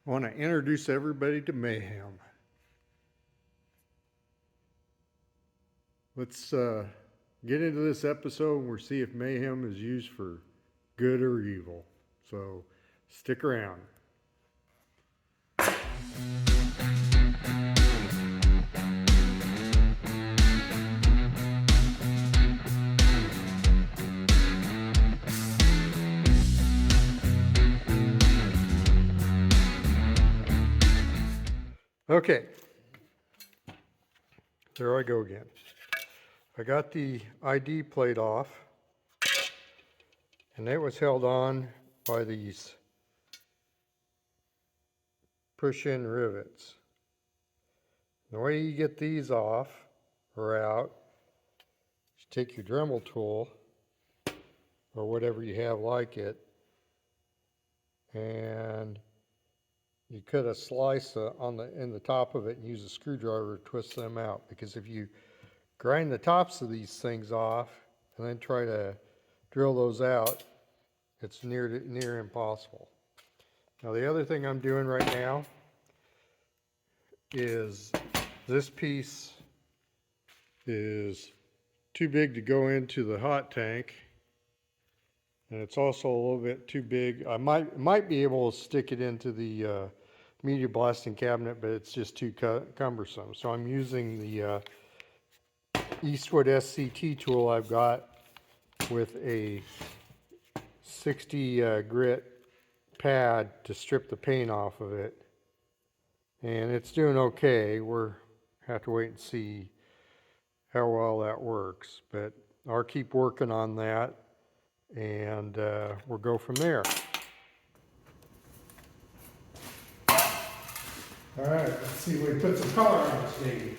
I want to introduce everybody to Mayhem. Let's get into this episode and we'll see if Mayhem is used for good or evil. So stick around. Okay, there I go again. I got the ID plate off, and it was held on by these push-in rivets. The way you get these off or out is take your Dremel tool or whatever you have like it, and you cut a slice in the top of it and use a screwdriver to twist them out, because if you grind the tops of these things off and then try to drill those out, it's near impossible. Now the other thing I'm doing right now is this piece is too big to go into the hot tank, and it's also a little bit too big. I might be able to stick it into the media blasting cabinet, but it's just too cumbersome. So I'm using the Eastwood SCT tool I've got with a 60 grit pad to strip the paint off of it, and it's doing okay. We'll have to wait and see how well that works, but I'll keep working on that, and we'll go from there. All right, let's see if we put some color on this baby.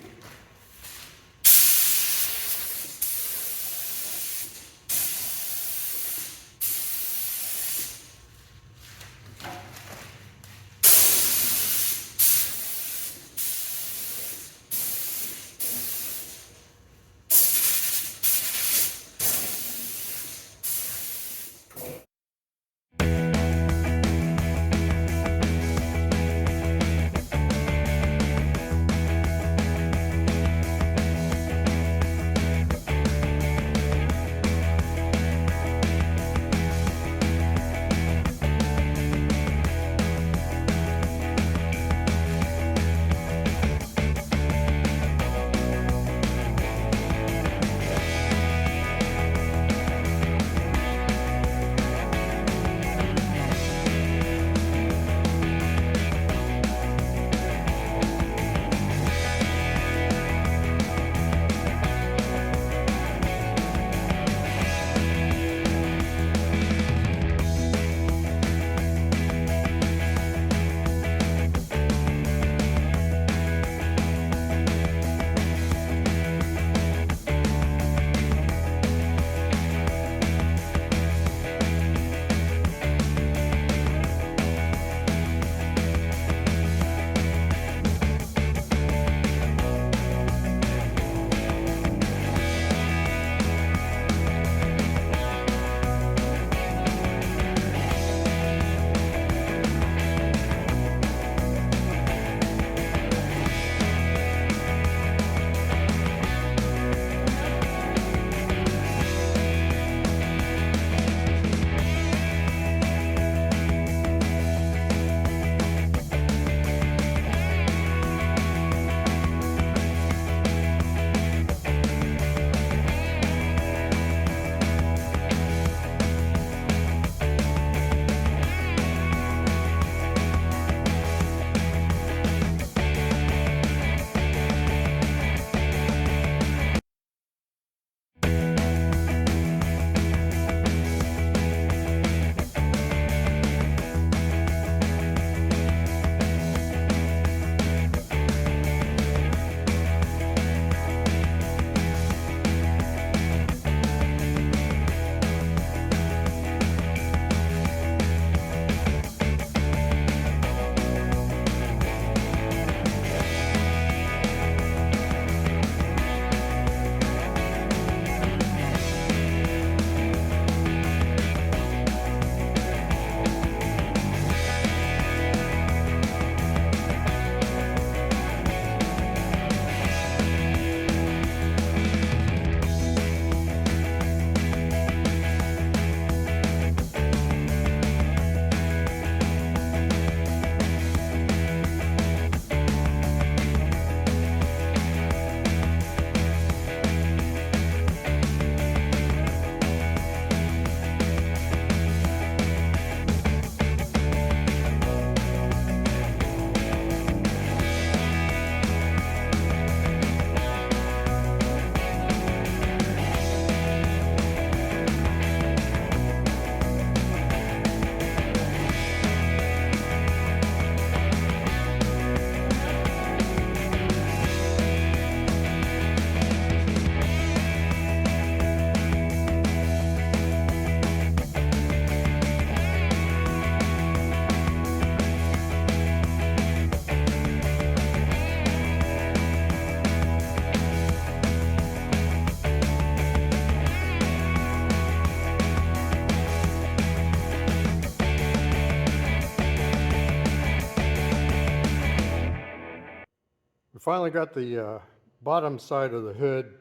finally got the bottom side of the hood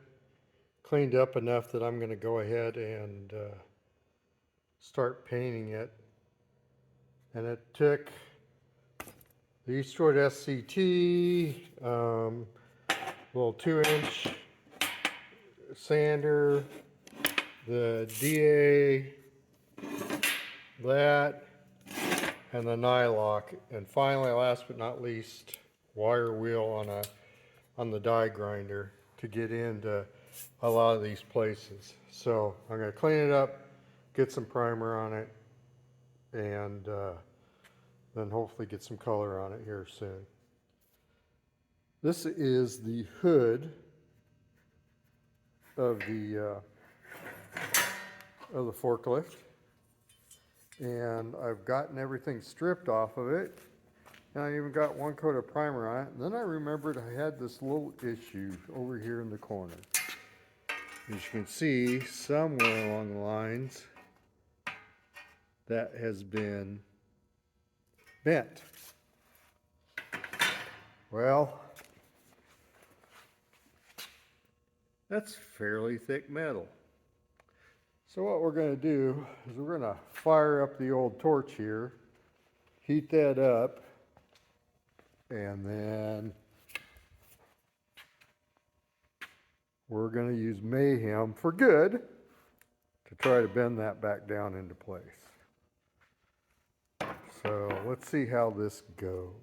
cleaned up enough that I'm going to go ahead and start painting it. And it took the Eastwood SCT, little 2-inch sander, the DA, that, and the nylock, and finally, last but not least, wire wheel on the die grinder to get into a lot of these places. So I'm going to clean it up, get some primer on it, and then hopefully get some color on it here soon. This is the hood of the forklift, and I've gotten everything stripped off of it, and I even got one coat of primer on it. And then I remembered I had this little issue over here in the corner. As you can see, somewhere along the lines, that has been bent. Well, that's fairly thick metal. So what we're going to do is we're going to fire up the old torch here, heat that up, and then we're going to use Mayhem for good to try to bend that back down into place. So let's see how this goes.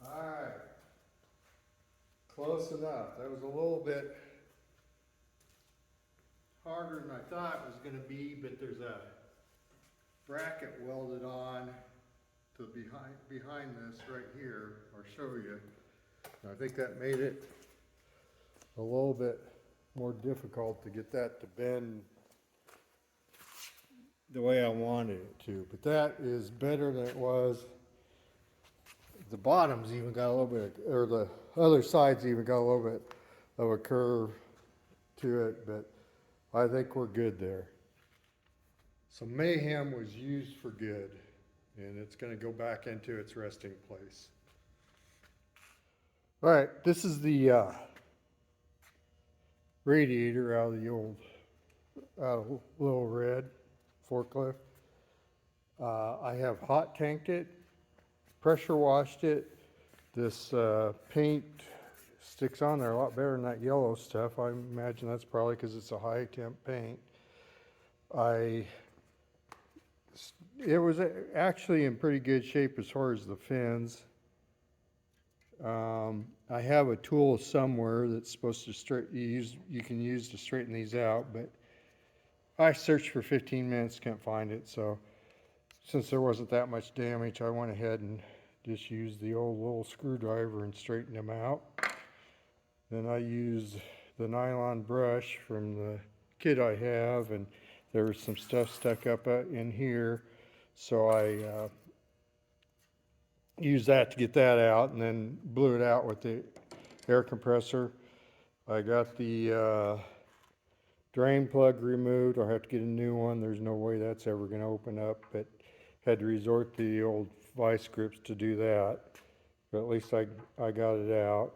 Alright, close enough. That was a little bit harder than I thought it was going to be, but there's a bracket welded on to behind this right here. I'll show you. I think that made it a little bit more difficult to get that to bend the way I wanted it to, but that is better than it was. The bottom's even got a little bit, or the other side's even got a little bit of a curve to it, but I think we're good there. So Mayhem was used for good, and it's going to go back into its resting place. All right, this is the radiator out of the old, Little Red forklift. I have hot tanked it, pressure washed it. This paint sticks on there a lot better than that yellow stuff. I imagine that's probably because it's a high temp paint. It was actually in pretty good shape as far as the fins. I have a tool somewhere that's supposed to you can use to straighten these out, but I searched for 15 minutes, can't find it. So since there wasn't that much damage, I went ahead and just used the old little screwdriver and straightened them out. Then I used the nylon brush from the kit I have, and there was some stuff stuck up in here, so I used that to get that out, and then blew it out with the air compressor. I got the drain plug removed. I'll have to get a new one. There's no way that's ever going to open up, but had to resort to the old vice grips to do that. But at least I got it out.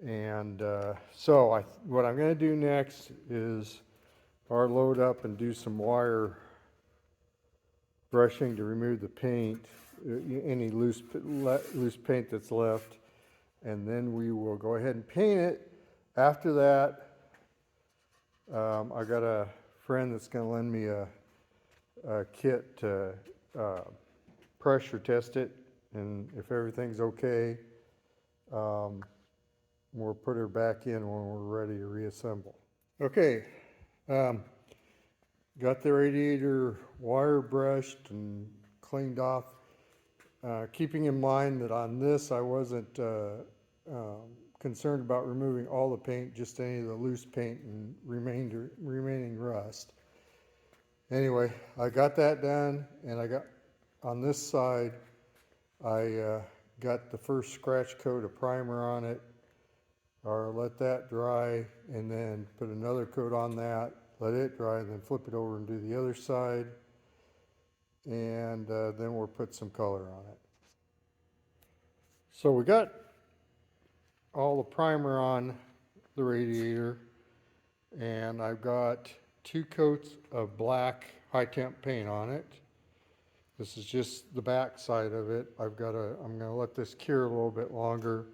And so what I'm going to do next is load up and do some wire brushing to remove the paint, any loose paint that's left, and then we will go ahead and paint it. After that, I got a friend that's going to lend me a kit to pressure test it, and if everything's okay, we'll put her back in when we're ready to reassemble. Okay, got the radiator wire brushed and cleaned off, keeping in mind that on this I wasn't concerned about removing all the paint, just any of the loose paint and remaining rust. Anyway, I got that done, and I got on this side, I got the first scratch coat of primer on it, or let that dry, and then put another coat on that, let it dry, and then flip it over and do the other side, and then we'll put some color on it. So we got all the primer on the radiator, and I've got 2 coats of black high temp paint on it. This is just the back side of it. I'm gonna let this cure a little bit longer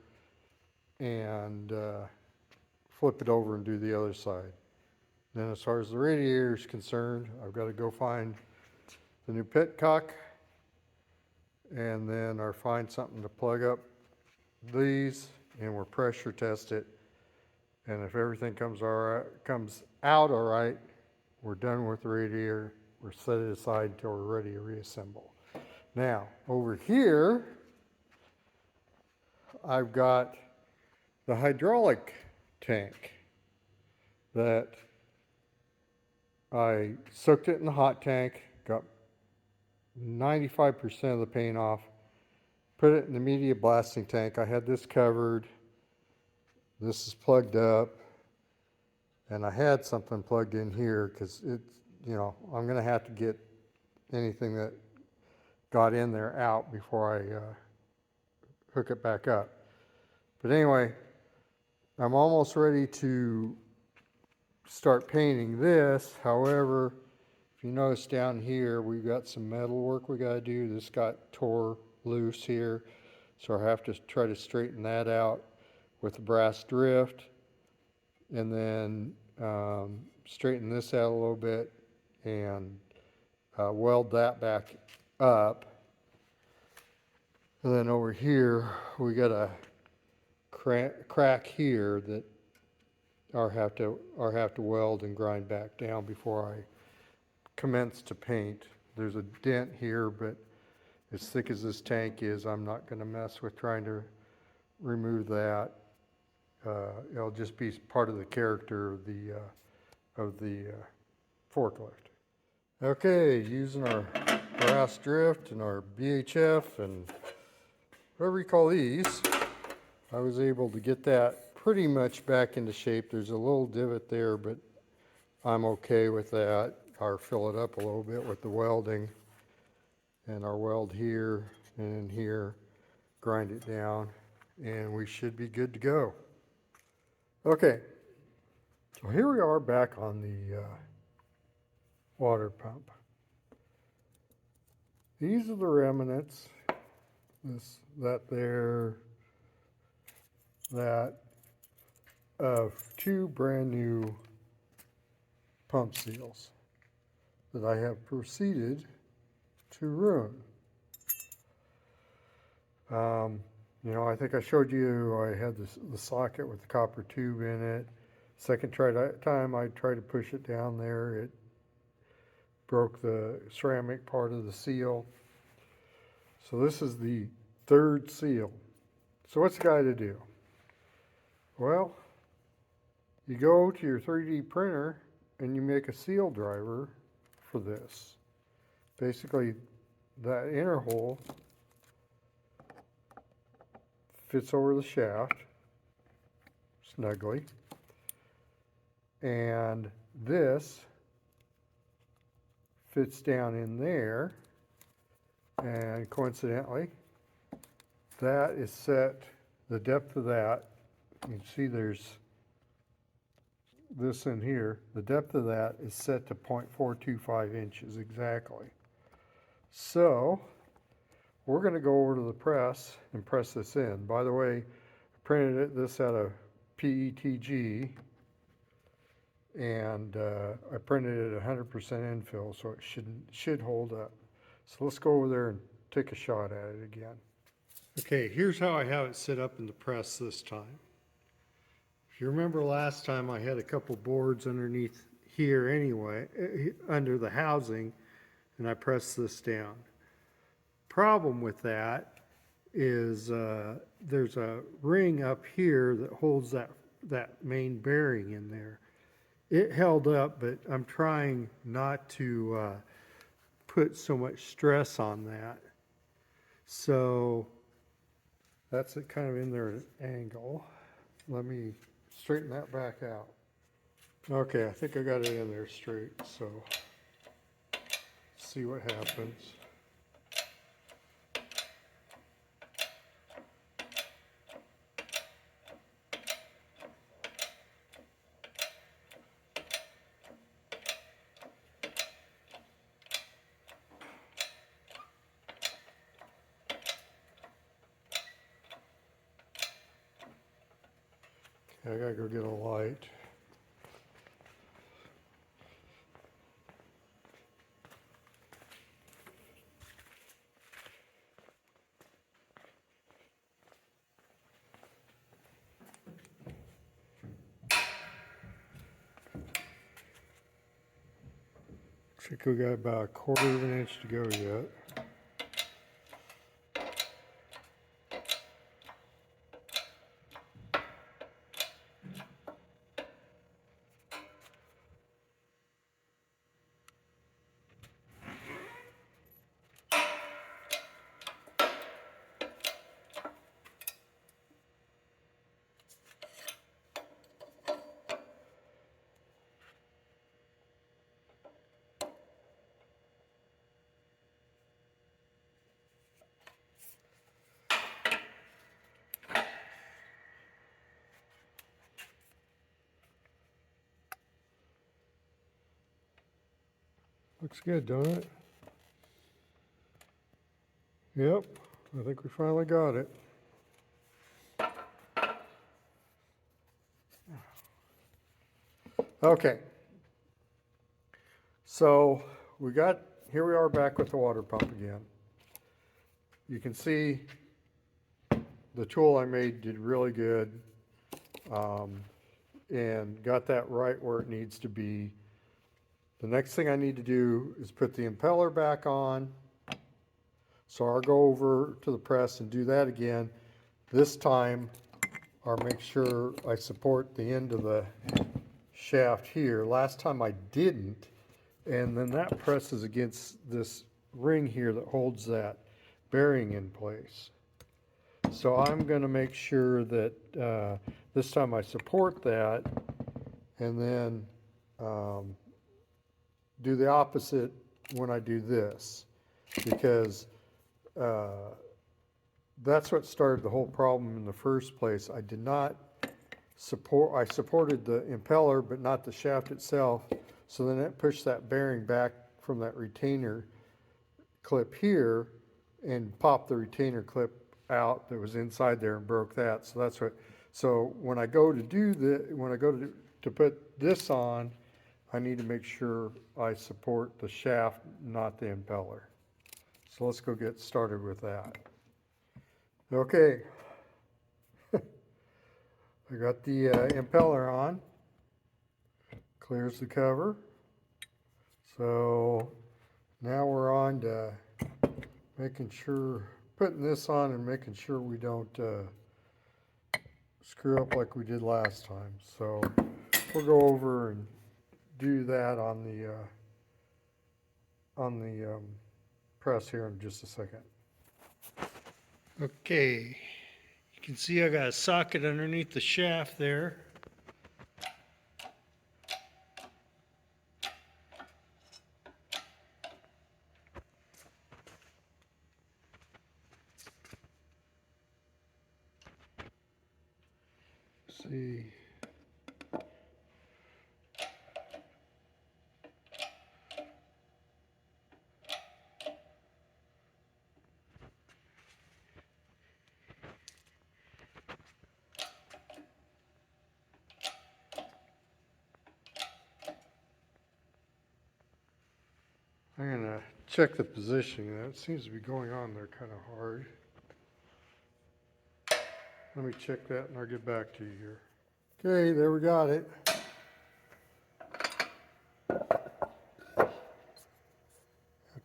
and flip it over and do the other side. Then as far as the radiator is concerned, I've got to go find the new petcock, and then find something to plug up these, and we'll pressure test it. And if everything comes out all right, we're done with the radiator, or set it aside until we're ready to reassemble. Now, over here, I've got the hydraulic tank that I soaked it in the hot tank, got 95% of the paint off, put it in the media blasting tank. I had this covered. This is plugged up. And I had something plugged in here because it's, you know, I'm going to have to get anything that got in there out before I hook it back up. But anyway, I'm almost ready to start painting this. However, if you notice down here, we've got some metal work we got to do. This got tore loose here, so I have to try to straighten that out with the brass drift, and then straighten this out a little bit and weld that back up. And then over here, we got a crack here that I'll have to weld and grind back down before I commence to paint. There's a dent here, but as thick as this tank is, I'm not going to mess with trying to remove that. It'll just be part of the character of the forklift. Okay, using our brass drift and our BHF and whatever you call these, I was able to get that pretty much back into shape. There's a little divot there, but I'm okay with that. I'll fill it up a little bit with the welding, and our weld here and in here, grind it down, and we should be good to go. Okay, so here we are back on the water pump. These are the remnants, that of two brand new pump seals that I have proceeded to ruin. You know, I think I showed you I had the socket with the copper tube in it. Second time I tried to push it down there, it broke the ceramic part of the seal. So this is the third seal. So what's the guy to do? Well, you go to your 3D printer and you make a seal driver for this. Basically, that inner hole fits over the shaft snugly, and this fits down in there, and coincidentally that is set, the depth of that, you can see there's this in here, the depth of that is set to 0.425 inches exactly. So we're going to go over to the press and press this in. By the way, I printed this out of PETG, and I printed it 100% infill, so it should hold up. So let's go over there and take a shot at it again. Okay, here's how I have it set up in the press this time. If you remember last time, I had a couple boards underneath here anyway, under the housing, and I pressed this down. Problem with that is there's a ring up here that holds that main bearing in there. It held up, but I'm trying not to put so much stress on that. So that's it, kind of in there at an angle. Let me straighten that back out. Okay, I think I got it in there straight, so see what happens. I gotta go get a light. Looks like we got about 1/4 of an inch to go yet. Looks good, don't it? Yep, I think we finally got it. Okay. So here we are back with the water pump again. You can see the tool I made did really good, and got that right where it needs to be. The next thing I need to do is put the impeller back on. So I'll go over to the press and do that again. This time, I'll make sure I support the end of the shaft here. Last time I didn't, and then that presses against this ring here that holds that bearing in place. So I'm going to make sure that this time I support that, and then do the opposite when I do this, because that's what started the whole problem in the first place. I supported the impeller but not the shaft itself, so then it pushed that bearing back from that retainer clip here and popped the retainer clip out that was inside there and broke that. So that's what, so when I go to do to put this on, I need to make sure I support the shaft, not the impeller. So let's go get started with that. Okay, I got the impeller on, clears the cover. So now we're on to putting this on and making sure we don't screw up like we did last time. So we'll go over and do that on the press here in just a second. Okay, you can see I got a socket underneath the shaft there. See. I'm gonna check the positioning. That seems to be going on there kind of hard. Let me check that and I'll get back to you here. Okay, there we got it.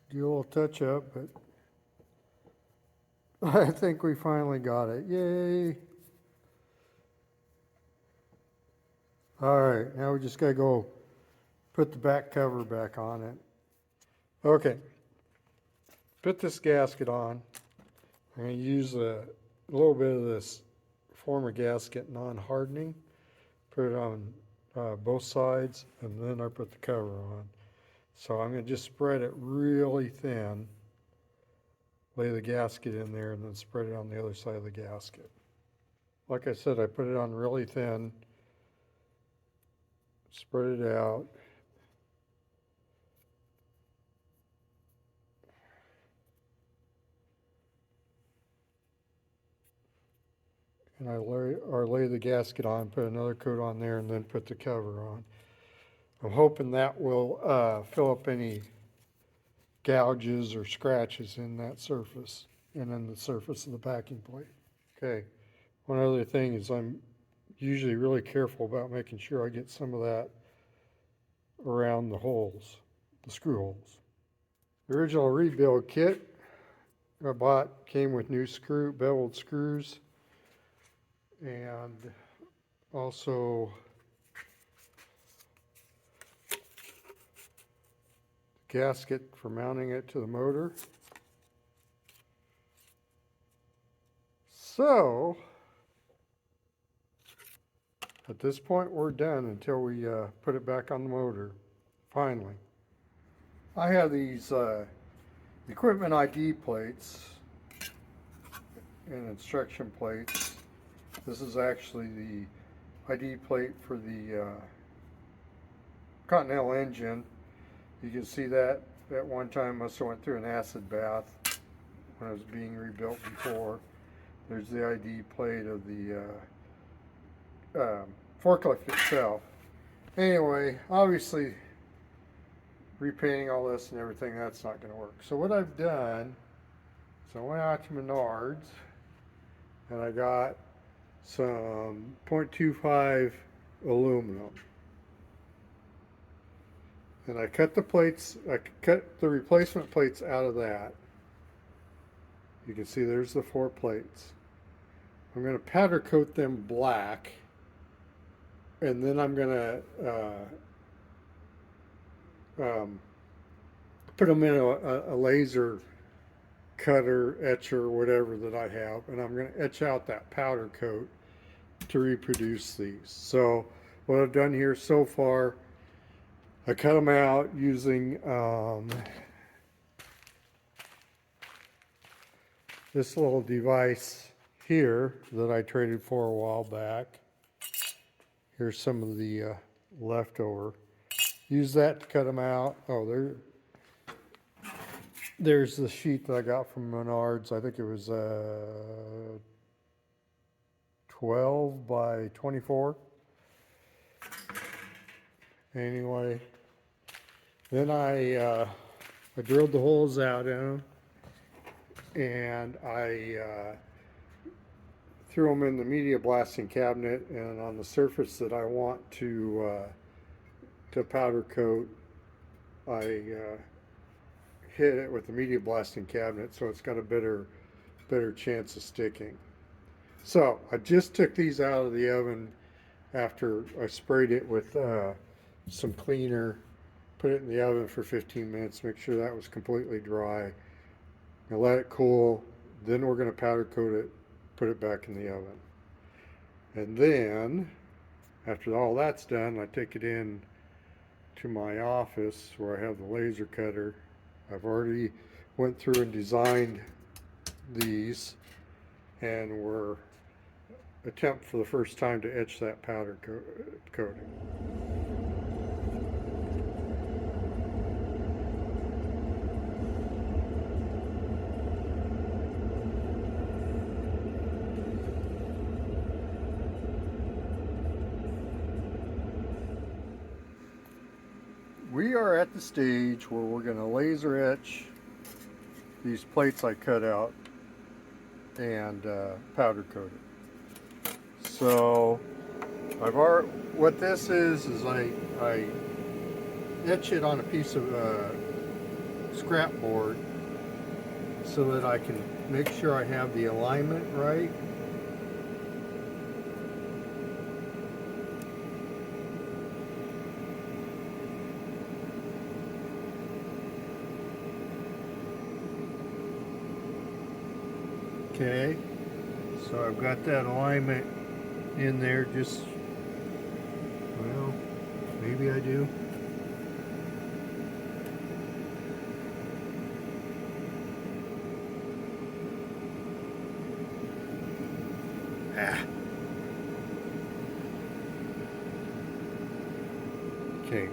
Do a little touch up, but I think we finally got it. Yay! All right, now we just gotta go put the back cover back on it. Okay, put this gasket on. I'm gonna use a little bit of this former gasket non-hardening, put it on both sides, and then I put the cover on. So I'm going to just spread it really thin, lay the gasket in there, and then spread it on the other side of the gasket. Like I said, I put it on really thin, spread it out. And I lay the gasket on, put another coat on there, and then put the cover on. I'm hoping that will fill up any gouges or scratches in that surface and in the surface of the backing plate. Okay, one other thing is I'm usually really careful about making sure I get some of that around the holes. the screw holes. The original rebuild kit I bought came with new beveled screws, and also gasket for mounting it to the motor. So at this point we're done until we put it back on the motor, finally. I have these equipment ID plates and instruction plates. This is actually the ID plate for the Continental engine. You can see that at one time must have went through an acid bath when it was being rebuilt before. There's the ID plate of the forklift itself. Anyway, obviously repainting all this and everything, that's not going to work. So what I've done is I went out to Menards and I got some 0.25 aluminum. And I cut the plates, I cut the replacement plates out of that. You can see there's the 4 plates. I'm going to powder coat them black, and then I'm going to put them in a laser cutter, etcher, whatever that I have, and I'm going to etch out that powder coat to reproduce these. So what I've done here so far, I cut them out using this little device here that I traded for a while back. Here's some of the leftover. Use that to cut them out. Oh, there's the sheet that I got from Menards. I think it was 12 by 24. Anyway, then I drilled the holes out in them, and I threw them in the media blasting cabinet, and on the surface that I want to powder coat, I hit it with the media blasting cabinet so it's got a better chance of sticking. So I just took these out of the oven after I sprayed it with some cleaner, put it in the oven for 15 minutes, make sure that was completely dry, and let it cool. Then we're going to powder coat it, put it back in the oven. And then after all that's done, I take it in to my office where I have the laser cutter. I've already went through and designed these, and we're attempt for the first time to etch that powder coating. We are at the stage where we're going to laser etch these plates I cut out and powder coat it. So what this is I etch it on a piece of scrap board so that I can make sure I have the alignment right. Okay, so I've got that alignment in there, just, well, maybe I do. Okay.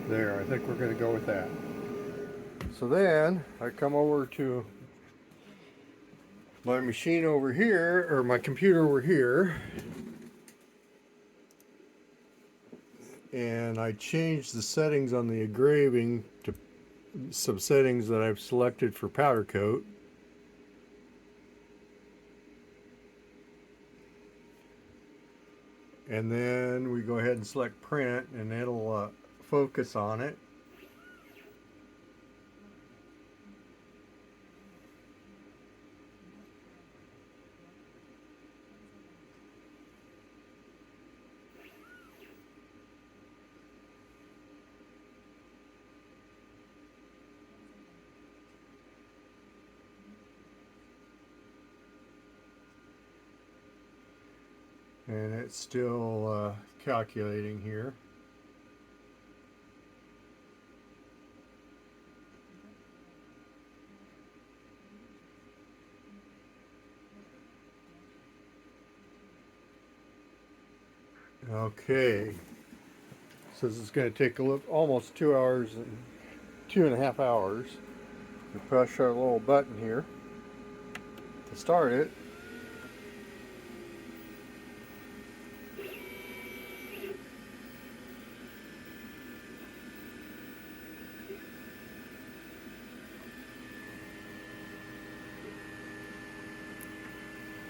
There, I think we're going to go with that. So then I come over to my machine over here, or my computer over here, and I change the settings on the engraving to some settings that I've selected for powder coat. And then we go ahead and select print, and it'll focus on it. And it's still calculating here. Okay, says it's going to take almost 2 hours and 2.5 hours. We push our little button here to start it.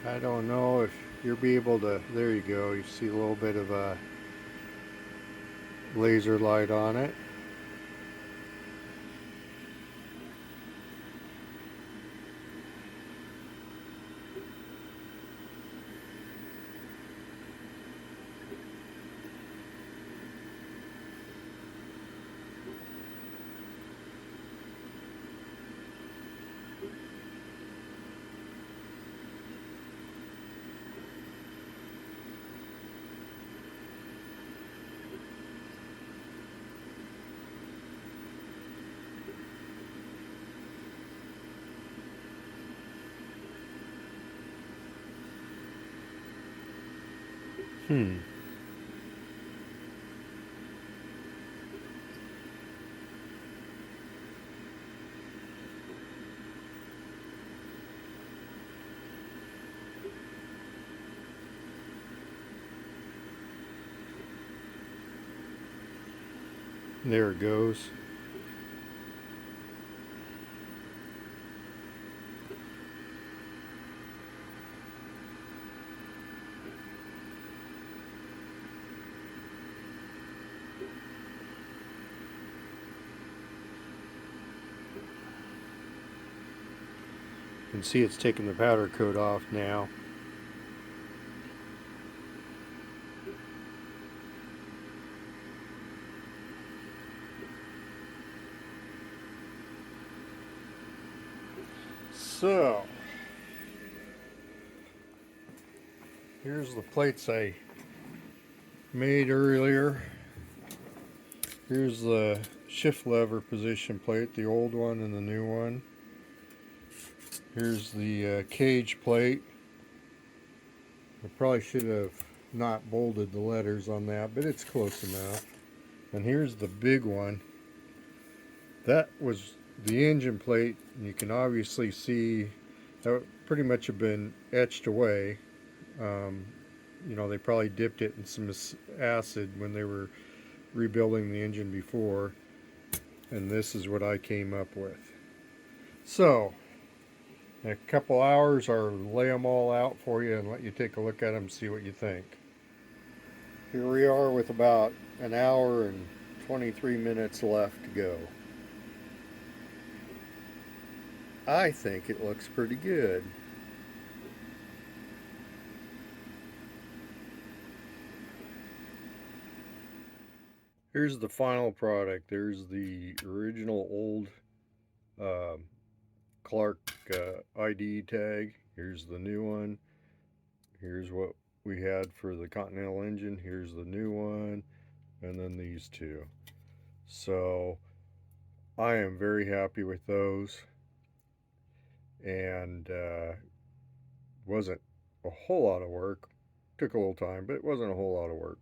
I don't know if you'll be able to, there you go, you see a little bit of a laser light on it. There it goes. You can see it's taking the powder coat off now. So, here's the plates I made earlier. Here's the shift lever position plate, the old one and the new one. Here's the cage plate. I probably should have not bolded the letters on that, but it's close enough. And here's the big one. That was the engine plate, and you can obviously see that pretty much have been etched away. You know, they probably dipped it in some acid when they were rebuilding the engine before, and this is what I came up with. So, in a couple hours, I'll lay them all out for you and let you take a look at them and see what you think. Here we are with about an hour and 23 minutes left to go. I think it looks pretty good. Here's the final product. There's the original old Clark ID tag. Here's the new one. Here's what we had for the Continental engine. Here's the new one. And then these two. So I am very happy with those. And wasn't a whole lot of work. Took a little time, but it wasn't a whole lot of work.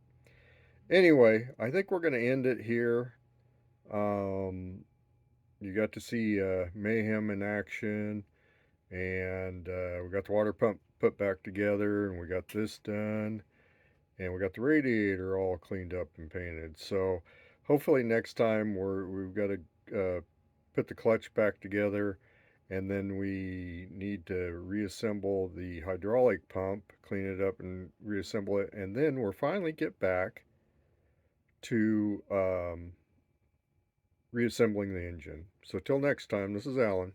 Anyway, I think we're going to end it here. You got to see Mayhem in action, and we got the water pump put back together, and we got this done, and we got the radiator all cleaned up and painted. So hopefully next time we've got to put the clutch back together And then we need to reassemble the hydraulic pump, clean it up and reassemble it. And then we'll finally get back to reassembling the engine. So till next time, this is Alan.